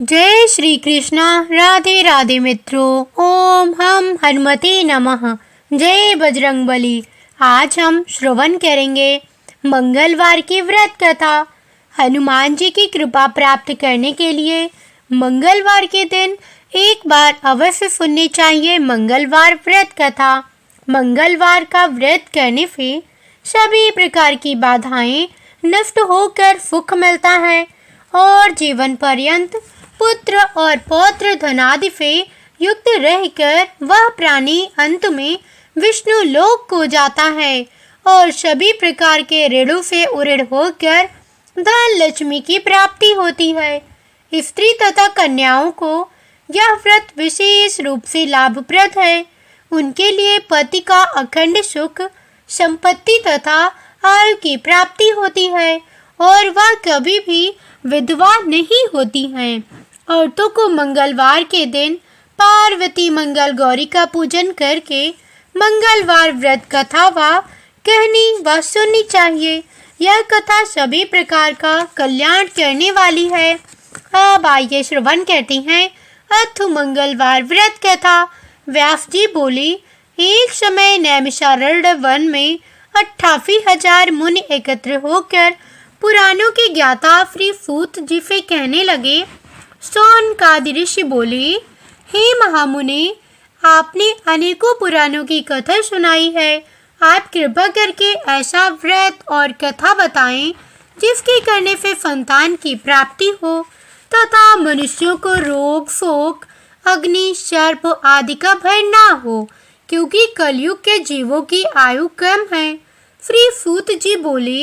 जय श्री कृष्णा। राधे राधे मित्रों। ओम हम हनुमते नमः। जय बजरंगबली। आज हम श्रवण करेंगे मंगलवार की व्रत कथा। हनुमान जी की कृपा प्राप्त करने के लिए मंगलवार के दिन एक बार अवश्य सुननी चाहिए मंगलवार व्रत कथा। मंगलवार का व्रत करने से सभी प्रकार की बाधाएं नष्ट होकर सुख मिलता है और जीवन पर्यंत पुत्र और पौत्र धनादि से युक्त रहकर वह प्राणी अंत में विष्णु लोक को जाता है और सभी प्रकार के ऋणों से उऋण होकर धन लक्ष्मी की प्राप्ति होती है। स्त्री तथा कन्याओं को यह व्रत विशेष रूप से लाभप्रद है। उनके लिए पति का अखंड सुख, संपत्ति तथा आयु की प्राप्ति होती है और वह कभी भी विधवा नहीं होती हैं। औरतों को मंगलवार के दिन पार्वती मंगल गौरी का पूजन करके मंगलवार व्रत कथा व कहनी व सुननी चाहिए। यह कथा सभी प्रकार का कल्याण करने वाली है। अब आइए श्रवण करते हैं अथ मंगलवार व्रत कथा। व्यास जी बोली, एक समय नैमिषारण्य वन में 88,000 मुनि एकत्र होकर पुराणों के ज्ञाता श्री सूत जी से कहने लगे। सौनकादि ऋषि बोले, हे महामुनि, आपने अनेकों पुराणों की कथा सुनाई है। आप कृपा करके ऐसा व्रत और कथा बताएं जिसके करने से संतान की प्राप्ति हो तथा मनुष्यों को रोग, शोक, अग्नि, सर्प आदि का भय ना हो, क्योंकि कलयुग के जीवों की आयु कम है। श्री सूत जी बोले,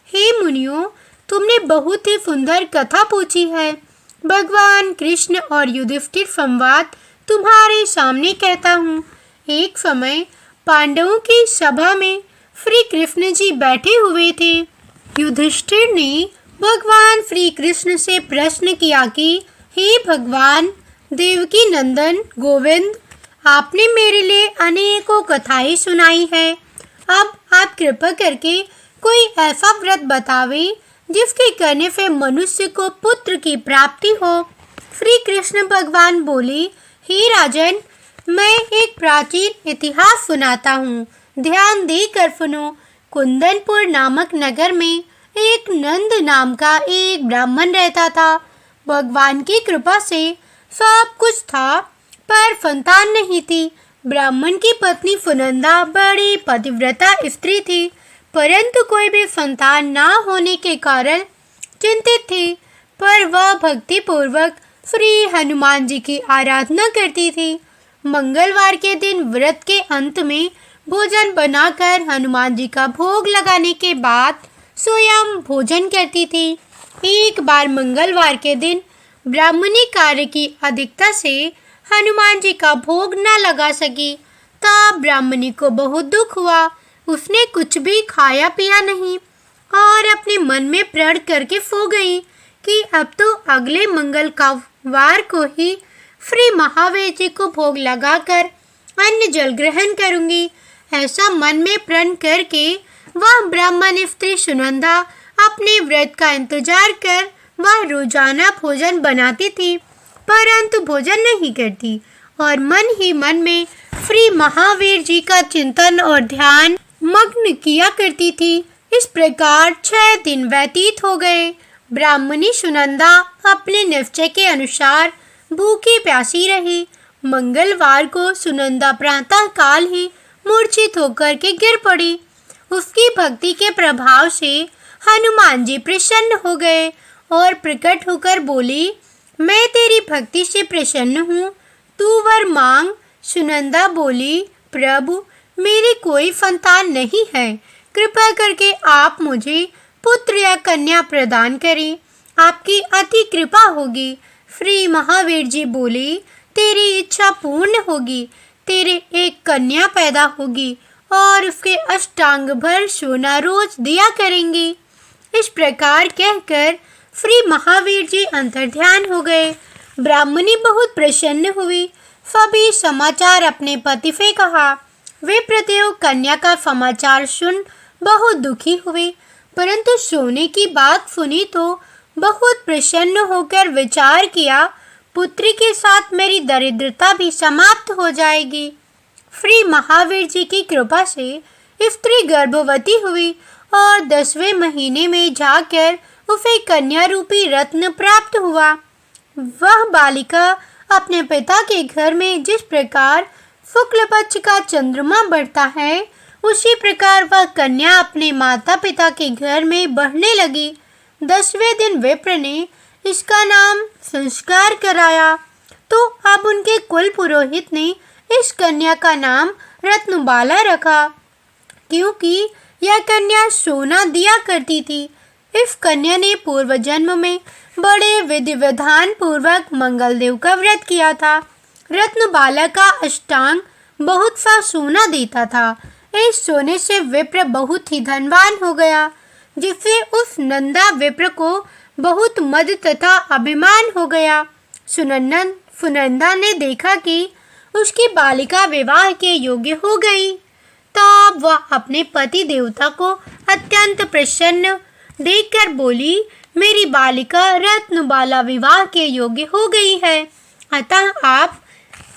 हे मुनियों, तुमने बहुत ही सुंदर कथा पूछी है। भगवान कृष्ण और युधिष्ठिर संवाद तुम्हारे सामने कहता हूँ। एक समय पांडवों की सभा में श्री कृष्ण जी बैठे हुए थे। युधिष्ठिर ने भगवान श्री कृष्ण से प्रश्न किया कि हे भगवान देवकी नंदन गोविंद, आपने मेरे लिए अनेकों कथाएं सुनाई है। अब आप कृपा करके कोई ऐसा व्रत बतावे जिसके करने से मनुष्य को पुत्र की प्राप्ति हो। श्री कृष्ण भगवान बोले, हे राजन, मैं एक प्राचीन इतिहास सुनाता हूँ, ध्यान देकर सुनो। कुंदनपुर नामक नगर में एक नंद नाम का एक ब्राह्मण रहता था। भगवान की कृपा से सब कुछ था, पर संतान नहीं थी। ब्राह्मण की पत्नी सुनंदा बड़ी पतिव्रता स्त्री थी, परंतु कोई भी संतान ना होने के कारण चिंतित थी। पर वह भक्ति पूर्वक श्री हनुमान जी की आराधना करती थी। मंगलवार के दिन व्रत के अंत में भोजन बनाकर हनुमान जी का भोग लगाने के बाद स्वयं भोजन करती थी। एक बार मंगलवार के दिन ब्राह्मणी कार्य की अधिकता से हनुमान जी का भोग न लगा सकी, तब ब्राह्मणी को बहुत दुख हुआ। उसने कुछ भी खाया पिया नहीं और अपने मन में प्रण करके सो गई कि अब तो अगले मंगल का वार को ही श्री महावीर जी को भोग लगाकर अन्न जल ग्रहण करूंगी। ऐसा मन में प्रण करके वह ब्राह्मण स्त्री सुनंदा अपने व्रत का इंतजार कर वह रोजाना भोजन बनाती थी, परंतु भोजन नहीं करती और मन ही मन में श्री महावीर जी का चिंतन और ध्यान मग्न किया करती थी। इस प्रकार 6 दिन व्यतीत हो गए। ब्राह्मणी सुनंदा अपने निश्चय के अनुसार भूखी प्यासी रही। मंगलवार को सुनंदा प्रातः काल ही मूर्छित होकर के गिर पड़ी। उसकी भक्ति के प्रभाव से हनुमान जी प्रसन्न हो गए और प्रकट होकर बोली, मैं तेरी भक्ति से प्रसन्न हूँ, तू वर मांग। सुनंदा बोली, प्रभु, मेरी कोई संतान नहीं है, कृपा करके आप मुझे पुत्र या कन्या प्रदान करें, आपकी अति कृपा होगी। श्री महावीर जी बोले, तेरी इच्छा पूर्ण होगी, तेरे एक कन्या पैदा होगी और उसके अष्टांग भर सोना रोज दिया करेंगे। इस प्रकार कहकर श्री महावीर जी अंतर्ध्यान हो गए। ब्राह्मणी बहुत प्रसन्न हुई। सभी समाचार अपने पति से कहा। वे प्रत्येक कन्या का समाचार सुन बहुत दुखी हुए, परंतु सोने की बात सुनी तो बहुत प्रसन्न होकर विचार किया पुत्री के साथ मेरी दरिद्रता भी समाप्त हो जाएगी। श्री महावीर जी की कृपा से स्त्री गर्भवती हुई और 10वें महीने में जाकर उसे कन्या रूपी रत्न प्राप्त हुआ। वह बालिका अपने पिता के घर में जिस प्रकार शुक्ल पक्ष का चंद्रमा बढ़ता है, उसी प्रकार वह कन्या अपने माता पिता के घर में बढ़ने लगी। 10वें दिन विप्र ने इसका नाम संस्कार कराया, तो अब उनके कुल पुरोहित ने इस कन्या का नाम रत्नबाला रखा, क्योंकि यह कन्या सोना दिया करती थी। इस कन्या ने पूर्व जन्म में बड़े विधि विधान पूर्वक मंगलदेव का व्रत किया था। रत्नबाला का अष्टांग बहुत सा सोना देता था। इस सोने से विप्र बहुत ही धनवान हो गया, जिससे उस नंदा विप्र को बहुत मद तथा अभिमान हो गया। सुनंदा ने देखा कि उसकी बालिका विवाह के योग्य हो गई, तब वह अपने पति देवता को अत्यंत प्रसन्न देखकर बोली, मेरी बालिका रत्नबाला विवाह के योग्य हो गई है, अतः आप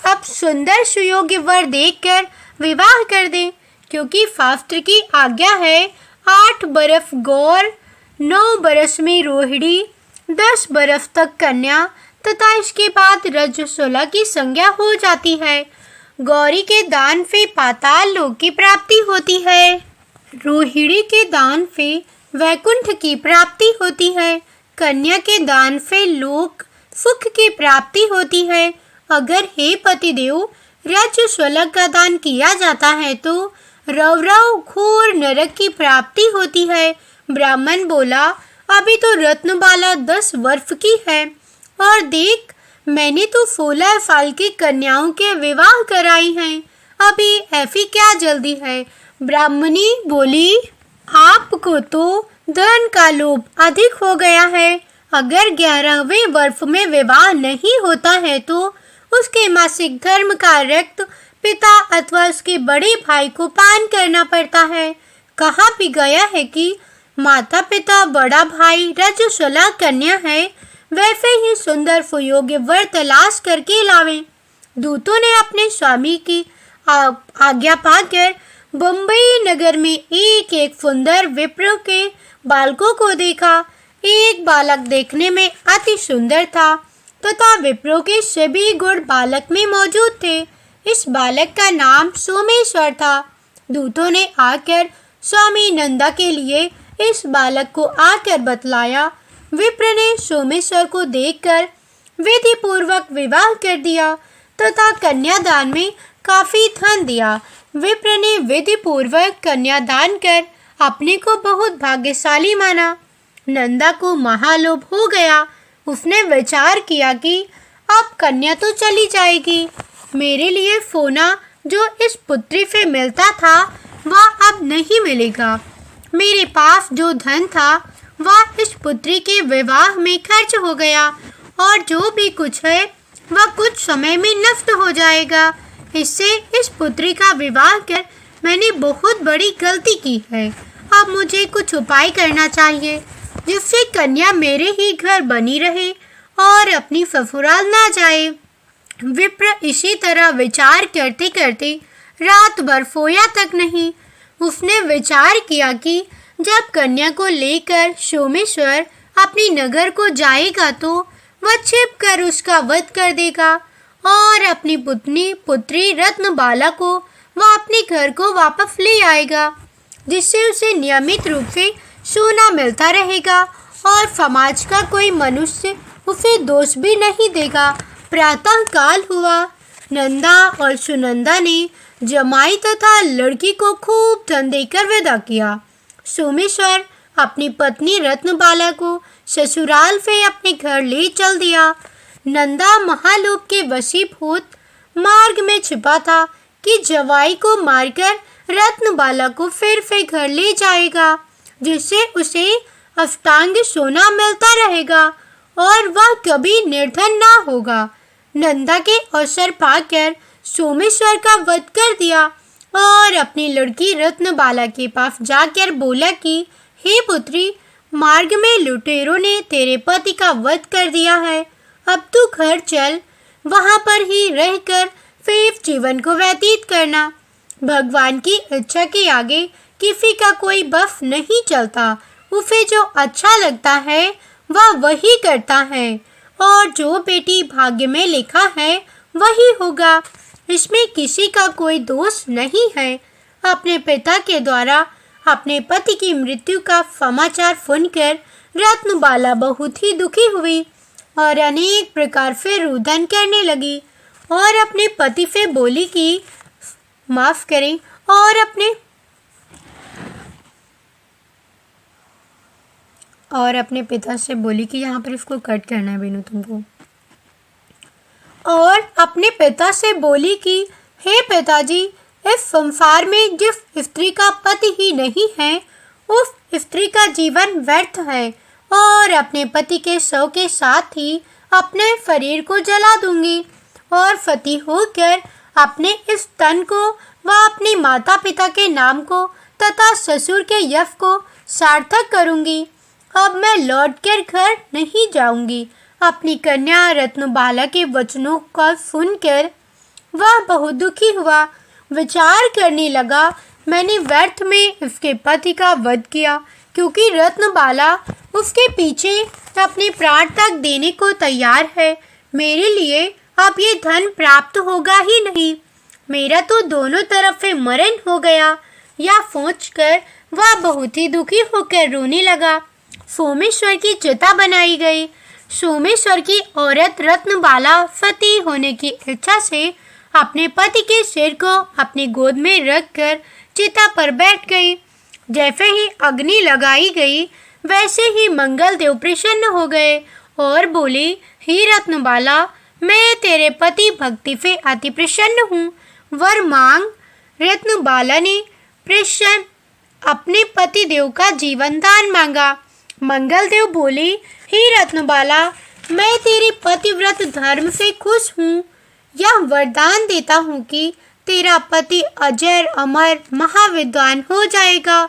अब सुंदर सुयोग्य वर देखकर विवाह कर दें, क्योंकि शास्त्र की आज्ञा है 8 बरस गौर, 9 बरस में रोहिणी, 10 बरस तक कन्या तथा इसके बाद रजस्वला की संज्ञा हो जाती है। गौरी के दान से पाताल लोक की प्राप्ति होती है, रोहिणी के दान से वैकुंठ की प्राप्ति होती है, कन्या के दान से लोक सुख की प्राप्ति होती है। अगर हे पतिदेव रजस्वला का दान किया जाता है तो रौरव घोर नरक की प्राप्ति होती है। ब्राह्मण बोला, अभी तो रत्नबाला 10 वर्ष की है, और देख मैंने तो 16 साल की कन्याओं के विवाह कराई हैं, अभी ऐसी क्या जल्दी है। ब्राह्मणी बोली, आपको तो धन का लोभ अधिक हो गया है। अगर 11वें वर्ष में विवाह नहीं होता है तो उसके मासिक धर्म का रक्त पिता अथवा उसके बड़े भाई को पान करना पड़ता है। कहा भी गया है कि माता पिता बड़ा भाई रजस्वला कन्या है, वैसे ही सुंदर सुयोग्य वर तलाश करके लावें। दूतों ने अपने स्वामी की आज्ञा पाकर बम्बई नगर में एक एक सुंदर विप्र के बालकों को देखा। एक बालक देखने में अति सुंदर था तथा विप्रों के सभी गुण बालक में मौजूद थे। इस बालक का नाम सोमेश्वर था। दूतों ने आकर स्वामी नंदा के लिए इस बालक को आकर बतलाया। विप्र ने सोमेश्वर को देखकर विधि पूर्वक विवाह कर दिया तथा कन्यादान में काफी धन दिया। विप्र ने विधि पूर्वक कन्यादान कर अपने को बहुत भाग्यशाली माना। नंदा को महालोभ हो गया। उसने विचार किया कि अब कन्या तो चली जाएगी, मेरे लिए सोना जो इस पुत्री से मिलता था वह अब नहीं मिलेगा। मेरे पास जो धन था वह इस पुत्री के विवाह में खर्च हो गया, और जो भी कुछ है वह कुछ समय में नष्ट हो जाएगा। इससे इस पुत्री का विवाह कर मैंने बहुत बड़ी गलती की है। अब मुझे कुछ उपाय करना चाहिए जिससे कन्या मेरे ही घर बनी रहे और अपनी ससुराल ना जाए। विप्र इसी तरह विचार करते करते रात भर सोया तक नहीं। उसने विचार किया कि जब कन्या को लेकर सोमेश्वर अपनी नगर को जाएगा तो वह छिप कर उसका वध कर देगा, और अपनी पुत्री रत्नबाला को वह अपने घर को वापस ले आएगा, जिससे उसे नियमित रूप से सोना मिलता रहेगा और समाज का कोई मनुष्य उसे दोष भी नहीं देगा। प्रातः काल हुआ। नंदा और सुनंदा ने जमाई तथा लड़की को खूब धन देकर विदा किया। सोमेश्वर अपनी पत्नी रत्नबाला को ससुराल से अपने घर ले चल दिया। नंदा महालोभ के वशीभूत मार्ग में छिपा था कि जवाई को मारकर रत्नबाला को फिर से घर ले जाएगा, जिससे उसे अष्टांग सोना मिलता रहेगा और वह कभी निर्धन ना होगा। नंदा के अवसर पाकर सोमेश्वर का वध कर दिया और अपनी लड़की रत्नबाला के पास जाकर बोला कि हे पुत्री, मार्ग में लुटेरों ने तेरे पति का वध कर दिया है। अब तू घर चल, वहां पर ही रहकर फिर जीवन को व्यतीत करना। भगवान की इच्छा के आगे किसी का कोई बस नहीं चलता। उसे जो अच्छा लगता है वह वही करता है, और जो बेटी भाग्य में लिखा है वही होगा। इसमें किसी का कोई दोष नहीं है। अपने पिता के द्वारा अपने पति की मृत्यु का समाचार सुनकर रत्नबाला बहुत ही दुखी हुई और अनेक प्रकार से रुदन करने लगी और अपने पति से बोली कि माफ करें और अपने पिता से बोली कि यहाँ पर इसको कट करना है बीनू तुमको। और अपने पिता से बोली कि हे पिताजी, इस संसार में जिस स्त्री का पति ही नहीं है उस स्त्री का जीवन व्यर्थ है, और अपने पति के शव के साथ ही अपने शरीर को जला दूंगी और सती होकर अपने इस तन को व अपने माता पिता के नाम को तथा ससुर के यश को सार्थक करूंगी। अब मैं लौटकर घर नहीं जाऊंगी। अपनी कन्या रत्नबाला के वचनों को सुनकर वह बहुत दुखी हुआ। विचार करने लगा, मैंने व्यर्थ में उसके पति का वध किया, क्योंकि रत्नबाला उसके पीछे अपने प्राण तक देने को तैयार है। मेरे लिए अब ये धन प्राप्त होगा ही नहीं। मेरा तो दोनों तरफ से मरण हो गया। यह सोचकर वह बहुत ही दुखी होकर रोने लगा। सोमेश्वर की चिता बनाई गई। सोमेश्वर की औरत रत्नबाला सती होने की इच्छा से अपने पति के सिर को अपनी गोद में रखकर चिता पर बैठ गई। जैसे ही अग्नि लगाई गई वैसे ही मंगल देव प्रसन्न हो गए और बोले, हे रत्नबाला, मैं तेरे पति भक्ति से अति प्रसन्न हूँ, वर मांग। रत्नबाला ने प्रसन्न अपने पति देव का जीवन दान मांगा। मंगल देव बोले, हे रत्नबाला, मैं तेरे पतिव्रत धर्म से खुश हूँ। यह वरदान देता हूँ कि तेरा पति अजर अमर महाविद्वान हो जाएगा,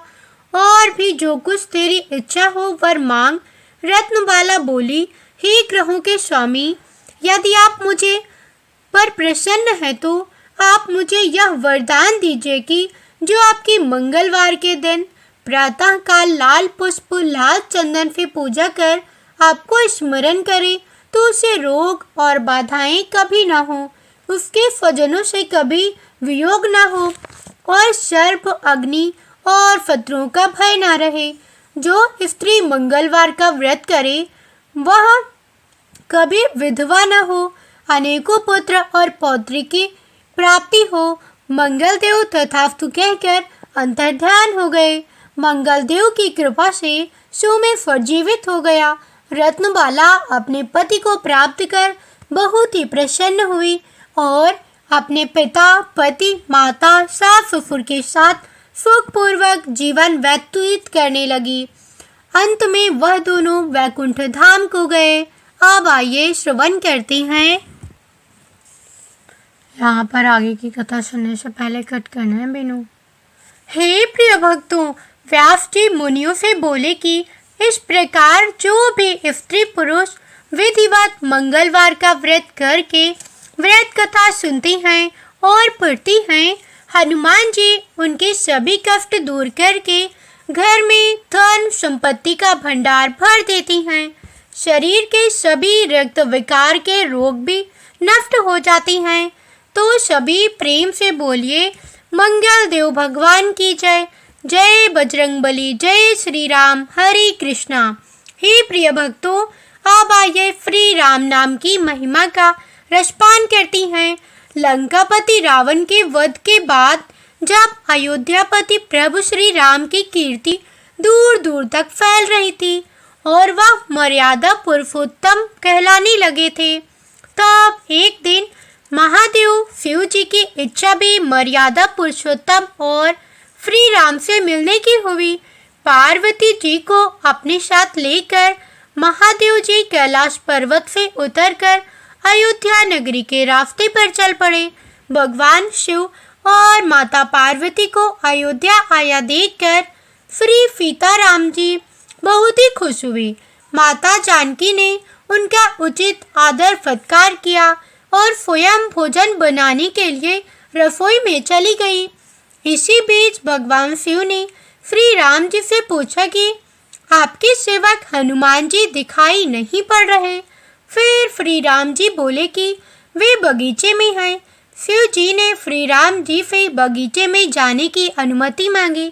और भी जो कुछ तेरी इच्छा हो वर मांग। रत्नबाला बोली, हे ग्रहों के स्वामी, यदि आप मुझे पर प्रसन्न है तो आप मुझे यह वरदान दीजिए कि जो आपकी मंगलवार के दिन प्रातः काल लाल पुष्प लाल चंदन से पूजा कर आपको स्मरण करे तो उसे रोग और बाधाएं कभी ना हो, उसके स्वजनों से कभी वियोग ना हो, और सर्प अग्नि और शत्रुओं का भय ना रहे। जो स्त्री मंगलवार का व्रत करे वह कभी विधवा न हो, अनेकों पुत्र और पौत्री की प्राप्ति हो। मंगल देव तथास्तु कहकर अंतर्ध्यान हो गए। मंगल देव की कृपा से सोमेश्वर जीवित हो गया। रत्नबाला अपने पति को प्राप्त कर बहुत ही प्रसन्न हुई और अपने पिता, पति, माता, सास ससुर के साथ सुखपूर्वक जीवन व्यतीत करने लगी। अंत में वह दोनों वैकुंठ धाम को गए। अब आइए श्रवण करते हैं। यहाँ पर आगे की कथा सुनने से पहले कट करना है बेनू। हे प्रिय भक्तों, व्यास जी मुनियों से बोले कि इस प्रकार जो भी स्त्री पुरुष विधिवत मंगलवार का व्रत करके व्रत कथा सुनती हैं और पढ़ती हैं, हनुमान जी उनके सभी कष्ट दूर करके घर में धन संपत्ति का भंडार भर देती हैं। शरीर के सभी रक्त विकार के रोग भी नष्ट हो जाती हैं। तो सभी प्रेम से बोलिए, मंगल देव भगवान की जय। जय बजरंगबली, जय श्री राम, हरे कृष्णा। हे प्रिय भक्तों, अब आइए श्री राम नाम की महिमा का रसपान करती हैं। लंकापति रावण के वध के बाद जब अयोध्यापति प्रभु श्री राम की कीर्ति दूर दूर तक फैल रही थी और वह मर्यादा पुरुषोत्तम कहलाने लगे थे, तब एक दिन महादेव शिव जी की इच्छा भी मर्यादा पुरुषोत्तम और श्री राम से मिलने की हुई। पार्वती जी को अपने साथ लेकर महादेव जी कैलाश पर्वत से उतरकर अयोध्या नगरी के रास्ते पर चल पड़े। भगवान शिव और माता पार्वती को अयोध्या आया देखकर श्री सीताराम जी बहुत ही खुश हुई। माता जानकी ने उनका उचित आदर सत्कार किया और स्वयं भोजन बनाने के लिए रसोई में चली गई। इसी बीच भगवान शिव ने श्री राम जी से पूछा कि आपके सेवक हनुमान जी दिखाई नहीं पड़ रहे। फिर श्री राम जी बोले कि वे बगीचे में हैं। शिव जी ने श्री राम जी से बगीचे में जाने की अनुमति मांगी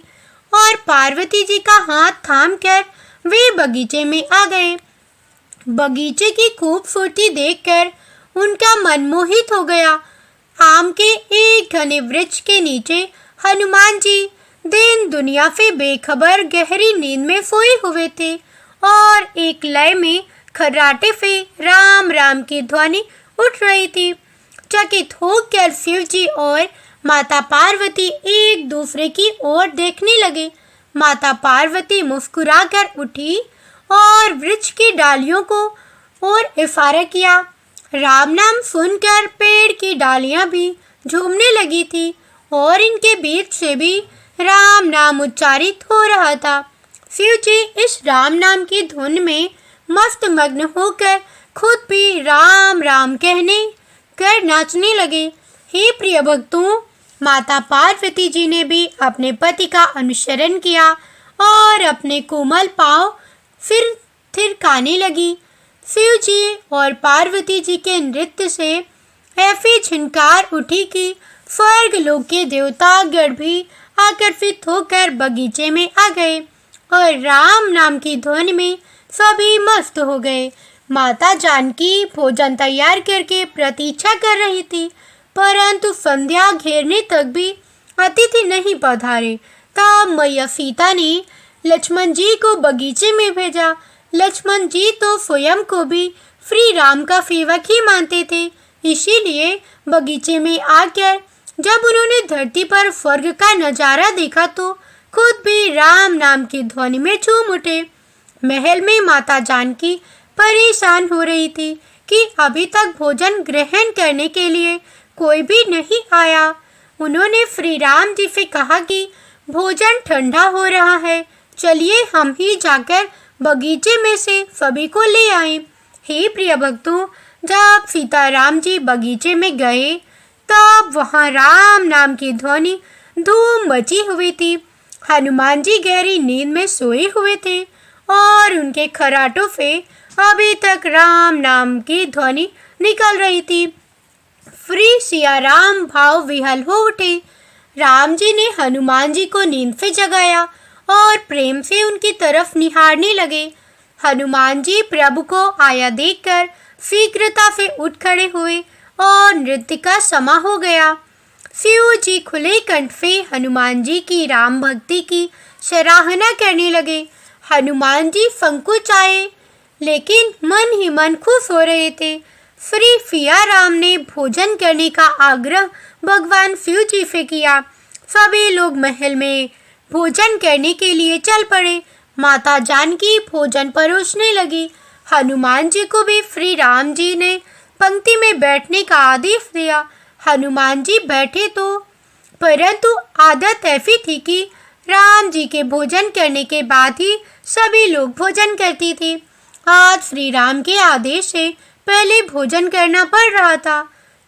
और पार्वती जी का हाथ थामकर वे बगीचे में आ गए। बगीचे की खूबसूरती देखकर उनका मन मोहित हो गया। आम के एक घने वृक्ष के नीचे हनुमान जी दिन दुनिया से बेखबर गहरी नींद में सोए हुए थे और एक लय में खर्राटे से राम राम की ध्वनि उठ रही थी। चकित होकर शिव जी और माता पार्वती एक दूसरे की ओर देखने लगे। माता पार्वती मुस्कुराकर उठी और वृक्ष की डालियों को और इशारा किया। राम नाम सुनकर पेड़ की डालियां भी झूमने लगी थी और इनके बीच से भी राम नाम उच्चारित हो रहा था। शिव जी इस राम नाम की धुन में मस्त मग्न होकर खुद भी राम राम कहने कर नाचने लगे। हे प्रिय भक्तों, माता पार्वती जी ने भी अपने पति का अनुसरण किया और अपने कोमल पांव फिर थिरकाने लगी। शिव जी और पार्वती जी के नृत्य से ऐसी झनकार उठी कि स्वर्ग लोक के देवता गण भी आकर्षित होकर बगीचे में आ गए और राम नाम की धुन में सभी मस्त हो गए। माता जानकी भोजन तैयार करके प्रतीक्षा कर रही थी, परंतु संध्या घेरने तक भी अतिथि नहीं पधारे। तब मैया सीता ने लक्ष्मण जी को बगीचे में भेजा। लक्ष्मण जी तो स्वयं को भी श्री राम का सेवक ही मानते थे, इसीलिए बगीचे में आकर जब उन्होंने धरती पर स्वर्ग का नजारा देखा तो खुद भी राम नाम की ध्वनि में झूम उठे। महल में माता जानकी परेशान हो रही थी कि अभी तक भोजन ग्रहण करने के लिए कोई भी नहीं आया। उन्होंने श्री राम जी से कहा कि भोजन ठंडा हो रहा है, चलिए हम ही जाकर बगीचे में से सभी को ले आए। हे प्रिय भक्तों, जब सीताराम जी बगीचे में गए तब वहाँ राम नाम की ध्वनि धूम मची हुई थी। हनुमान जी गहरी नींद में सोए हुए थे और उनके खराटों से अभी तक राम नाम की ध्वनि निकल रही थी। श्री सिया राम भाव विहल हो उठे। राम जी ने हनुमान जी को नींद से जगाया और प्रेम से उनकी तरफ निहारने लगे। हनुमान जी प्रभु को आया देखकर शीघ्रता से उठ खड़े हुए और नृत्य का समा हो गया। शिव जी खुले कंठ से हनुमान जी की राम भक्ति की सराहना करने लगे। हनुमान जी संकुचाए लेकिन मन ही मन खुश हो रहे थे। श्री सिया राम ने भोजन करने का आग्रह भगवान शिव जी से किया। सभी लोग महल में भोजन करने के लिए चल पड़े। माता जानकी भोजन परोसने लगी। हनुमान जी को भी श्री राम जी ने पंक्ति में बैठने का आदेश दिया। हनुमान जी बैठे तो, परंतु आदत ऐसी थी कि राम जी के भोजन करने के बाद ही सभी लोग भोजन करती थी। आज श्री राम के आदेश से पहले भोजन करना पड़ रहा था,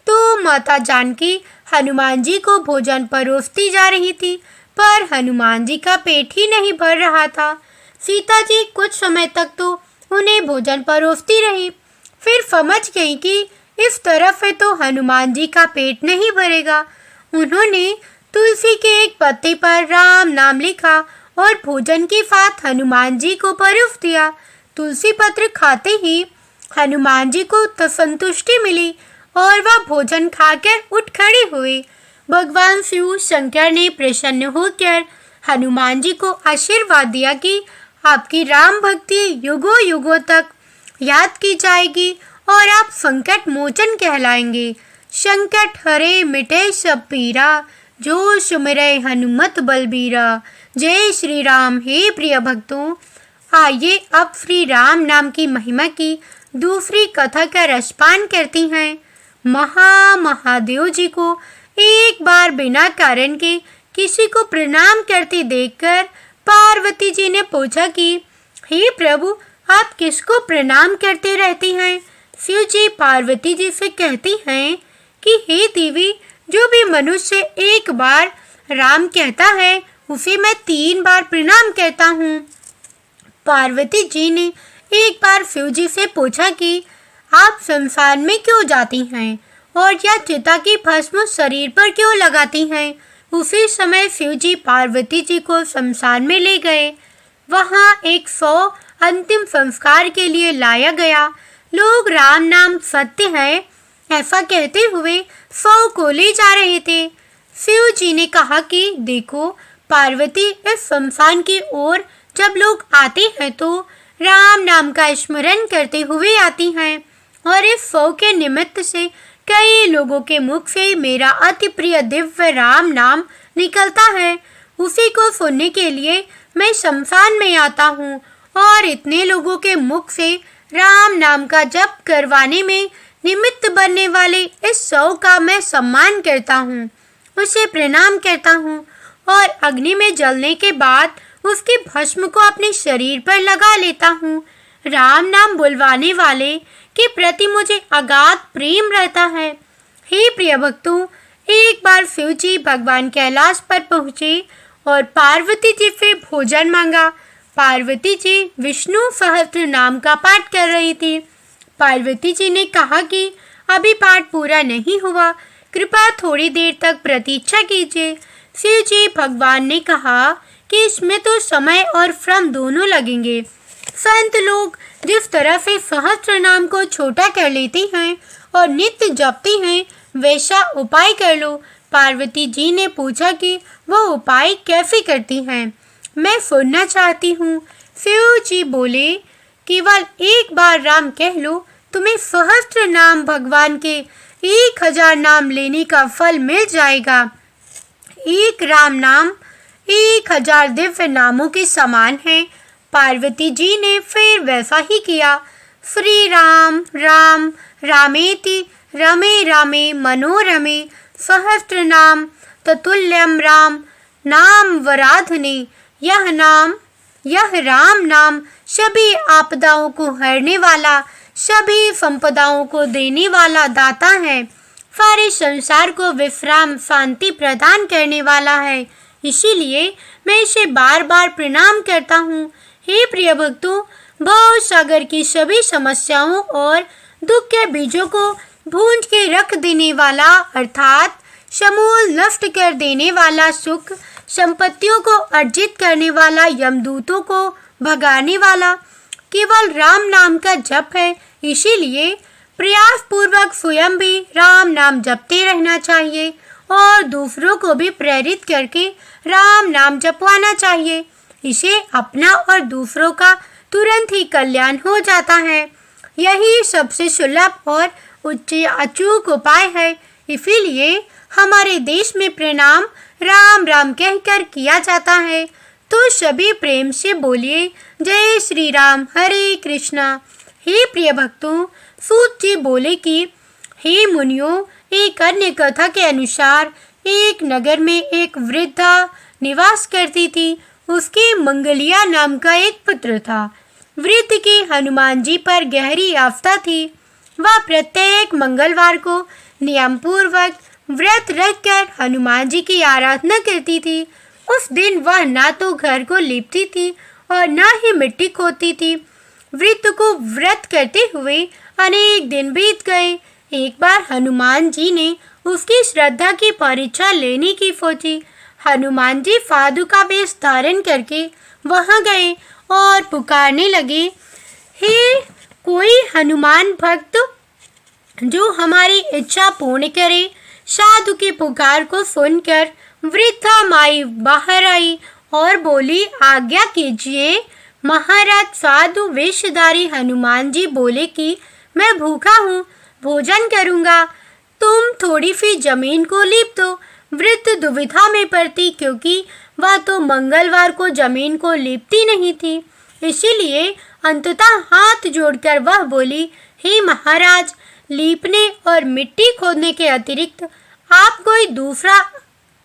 तो माता जानकी हनुमान जी को भोजन परोसती जा रही थी, पर हनुमान जी का पेट ही नहीं भर रहा था। सीता जी कुछ समय तक तो उन्हें भोजन परोसती रही, फिर समझ गई कि इस तरफ से तो हनुमान जी का पेट नहीं भरेगा। उन्होंने तुलसी के एक पत्ते पर राम नाम लिखा और भोजन के साथ हनुमान जी को परोस दिया। तुलसी पत्र खाते ही हनुमान जी को संतुष्टि मिली और वह भोजन खाकर उठ खड़े हुए। भगवान शिव शंकर ने प्रसन्न होकर हनुमान जी को आशीर्वाद दिया कि आपकी राम भक्ति युगों युगों तक याद की जाएगी और आप संकट मोचन कहलाएंगे। संकट हरे मिटे सब पीरा, जो सुमिरै हनुमत बलबीरा। जय श्री राम। हे प्रिय भक्तों, आइए अब श्री राम नाम की महिमा की दूसरी कथा का रसपान करती हैं। महादेव जी को एक बार बिना कारण के किसी को प्रणाम करते देखकर पार्वती जी ने पूछा कि हे प्रभु, आप किसको प्रणाम करते रहती हैं? शिव जी पार्वती जी से कहती हैं कि हे देवी, जो भी मनुष्य एक बार राम कहता है उसे मैं 3 बार प्रणाम कहता हूँ। पार्वती जी ने एक बार शिव जी से पूछा कि आप शमशान में क्यों जाती हैं और यह चिता की भस्म शरीर पर क्यों लगाती हैं? उसी समय शिव जी पार्वती जी को शमशान में ले गए। वहाँ एक 100 अंतिम संस्कार के लिए लाया गया। लोग राम नाम सत्य है ऐसा कहते हुए 100 को ले जा रहे थे। शिव जी ने कहा कि देखो पार्वती, इस शमशान की ओर जब लोग आते हैं तो राम नाम का स्मरण करते हुए आती हैं और इस 100 के निमित्त से कई लोगों के मुख से मेरा अति प्रिय दिव्य राम नाम निकलता है। उसी को सुनने के लिए मैं शमशान में आता हूँ और इतने लोगों के मुख से राम नाम का जप करवाने में निमित्त बनने वाले इस 100 का मैं सम्मान करता हूँ, उसे प्रणाम करता हूँ और अग्नि में जलने के बाद उसकी भस्म को अपने शरीर पर लगा लेता हूँ। राम नाम बुलवाने वाले के प्रति मुझे अगाध प्रेम रहता है। हे प्रिय भक्तों, एक बार शिव जी भगवान कैलाश पर पहुँचे और पार्वती जी से भोजन मांगा। पार्वती जी विष्णु सहस्त्र नाम का पाठ कर रही थी। पार्वती जी ने कहा कि अभी पाठ पूरा नहीं हुआ, कृपया थोड़ी देर तक प्रतीक्षा कीजिए। शिव जी भगवान ने कहा कि इसमें तो समय और श्रम दोनों लगेंगे। संत लोग जिस तरह से सहस्त्र नाम को छोटा कर लेते हैं और नित्य जपते हैं, वैसा उपाय कर लो। पार्वती जी ने पूछा कि वह उपाय कैसे करती हैं? मैं सुनना चाहती हूँ। शिव जी बोले, केवल एक बार राम कह लो, तुम्हें सहस्त्र नाम भगवान के 1000 नाम लेने का फल मिल जाएगा। एक राम नाम 1000 दिव्य नामों के समान है। पार्वती जी ने फिर वैसा ही किया। श्री राम राम रामेति रमे रामे मनोरमे सहस्त्र नाम ततुल्यम राम नाम वराधने। यह राम नाम सभी आपदाओं को हरने वाला, सभी संपदाओं को देने वाला दाता है, सारे संसार को विश्राम शांति प्रदान करने वाला है। इसीलिए मैं इसे बार बार प्रणाम करता हूँ। हे प्रिय भक्तों, भव सागर की सभी समस्याओं और दुख के बीजों को भूंज के रख देने वाला, अर्थात समूल नष्ट कर देने वाला, सुख संपत्तियों को अर्जित करने वाला, यमदूतों को भगाने वाला केवल राम नाम का जप है। इसीलिए प्रयास पूर्वक स्वयं भी राम नाम जपते रहना चाहिए और दूसरों को भी प्रेरित करके राम नाम जपवाना चाहिए। इसे अपना और दूसरों का तुरंत ही कल्याण हो जाता है। यही सबसे सुलभ और अचूक उपाय है। इसीलिए हमारे देश में प्रणाम राम राम कहकर किया जाता है। तो सभी प्रेम से बोलिए, जय श्री राम, हरे कृष्णा। हे प्रिय भक्तों, सूत जी बोले कि हे मुनियों, एक अन्य कथा के अनुसार एक नगर में एक वृद्धा निवास करती थी। उसके मंगलिया नाम का एक पुत्र था। वृद्ध की हनुमान जी पर गहरी आस्था थी। वह प्रत्येक मंगलवार को नियम पूर्वक व्रत रखकर हनुमान जी की आराधना करती थी। उस दिन वह ना तो घर को लीपती थी और ना ही मिट्टी खोदती थी। वृद्ध को व्रत करते हुए अनेक दिन बीत गए। एक बार हनुमान जी ने उसकी श्रद्धा की परीक्षा लेने की सोची। हनुमान जी साधु का वेश धारण करके वहां गए और पुकारने लगे, हे कोई हनुमान भक्त जो हमारी इच्छा पूर्ण करे। साधु की पुकार को सुनकर वृद्धा माई बाहर आई और बोली, आज्ञा कीजिए महाराज। साधु वेशधारी हनुमान जी बोले कि मैं भूखा हूँ, भोजन करूँगा, तुम थोड़ी सी जमीन को लीप दो। वृद्ध दुविधा में पड़ती, क्योंकि वह तो मंगलवार को जमीन को लीपती नहीं थी। इसीलिए अंततः हाथ जोड़कर वह बोली, हे महाराज, लीपने और मिट्टी खोदने के अतिरिक्त आप कोई दूसरा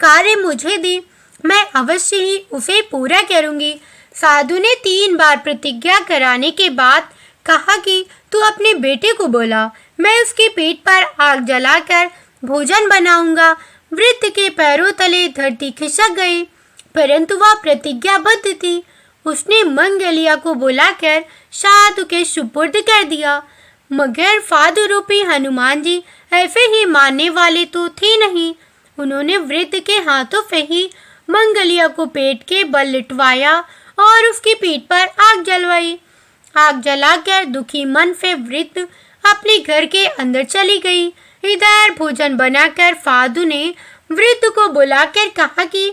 कार्य मुझे दी, मैं अवश्य ही उसे पूरा करूंगी। साधु ने 3 बार प्रतिज्ञा कराने के बाद कहा कि तू अपने बेटे को बुला, मैं उसके पेट पर आग जलाकर भोजन बनाऊंगा। वृद्ध के पैरों तले धरती खिसक गई, परंतु वह प्रतिज्ञाबद्ध थी। उसने मंगलिया को बुलाकर साधु के सुपुर्द कर दिया, मगर साधु रूपी हनुमान जी ऐसे ही मानने वाले तो थे नहीं। उन्होंने वृद्ध के हाथों से ही मंगलिया को पेट के बल लिटवाया और उसकी पीठ पर आग जलवाई। आग जलाकर दुखी मन से वृद्ध अपने घर के अंदर चली गई। इधर भोजन बनाकर साधु ने वृद्ध को बुलाकर कहा कि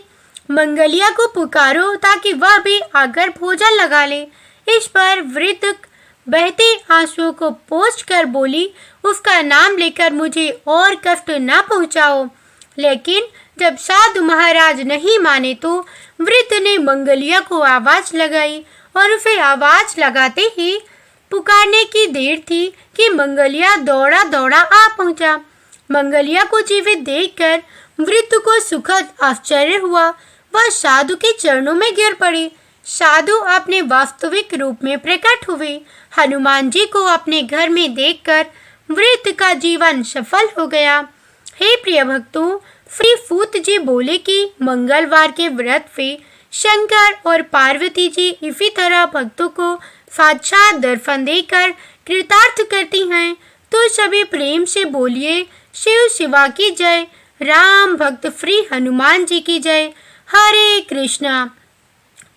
मंगलिया को पुकारो ताकि वह भी आकर भोजन लगा ले। इस पर वृद्ध बहते आंसुओं को पोंछ कर बोली, उसका नाम लेकर मुझे और कष्ट न पहुंचाओ। लेकिन जब साधु महाराज नहीं माने तो वृद्ध ने मंगलिया को आवाज लगाई और उसे आवाज लगाते ही पुकारने की देर थी कि मंगलिया दौड़ा दौड़ा आ पहुंचा। मंगलिया को जीवित देखकर वृद्ध को सुखद आश्चर्य हुआ। वह साधु के चरणों में गिर पड़ी। साधु अपने वास्तविक रूप में प्रकट हुए। हनुमान जी को अपने घर में देखकर वृद्ध का जीवन सफल हो गया। हे प्रिय भक्तों, श्री सूत जी बोले कि मंगलवार के व्रत से शंकर और पार्वती जी इसी तरह भक्तों को साक्षात दर्शन देकर कृतार्थ करती हैं। तो सभी प्रेम से बोलिए, शिव शिवा की जय, राम भक्त श्री हनुमान जी की जय। हरे कृष्णा।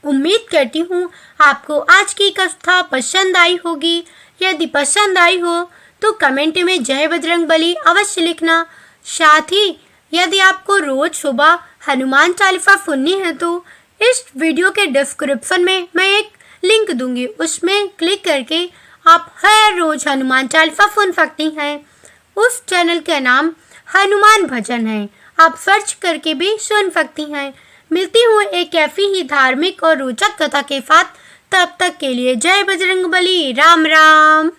उम्मीद करती हूँ आपको आज की कथा पसंद आई होगी। यदि पसंद आई हो तो कमेंट में जय बजरंगबली अवश्य लिखना। साथ ही यदि आपको रोज सुबह हनुमान चालीसा सुननी है तो इस वीडियो के डिस्क्रिप्शन में मैं एक लिंक दूंगी, उसमें क्लिक करके आप हर रोज हनुमान चालीसा सुन सकती हैं। उस चैनल का नाम हनुमान भजन है, आप सर्च करके भी सुन सकती हैं। मिलती हूँ एक ऐसी ही धार्मिक और रोचक कथा के साथ। तब तक के लिए जय बजरंगबली। राम राम।